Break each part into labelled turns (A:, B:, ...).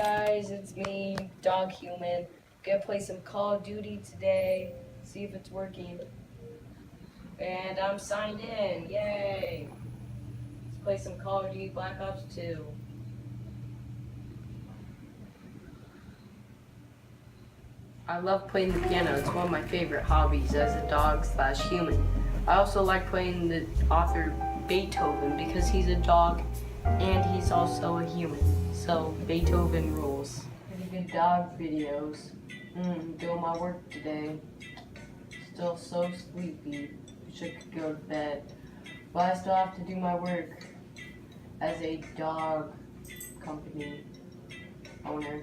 A: guys, it's me, Dog Human. Gonna play some Call of Duty today, see if it's working. And I'm signed in, yay! Let's play some Call of Duty Black Ops 2. I love playing the piano, it's one of my favorite hobbies as a dog/human. I also like playing the author Beethoven because he's a dog and he's also a human. So Beethoven rules. Pretty good dog videos. Doing my work today. Still so sleepy. Wish I could go to bed. But I still have to do my work as a dog company owner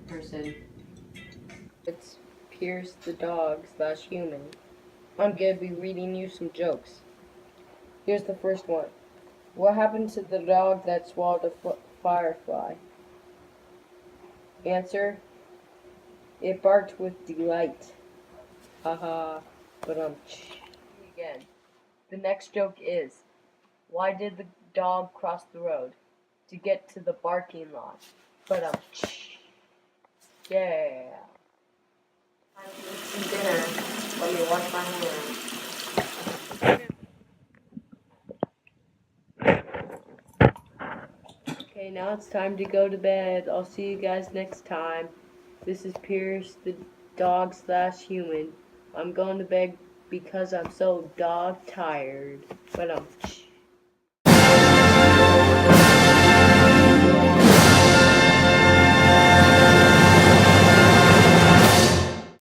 A: person. It's Pierce the dog/human. I'm gonna be reading you some jokes. Here's the first one. What happened to the dog that swallowed a firefly? Answer: it barked with delight. Haha. But again. The next joke is: why did the dog cross the road? To get to the barking lot. But yeah. Time to eat some dinner. Let me wash my hands. Okay, now it's time to go to bed. I'll see you guys next time. This is Pierce, the dog/human. I'm going to bed because I'm so dog tired. But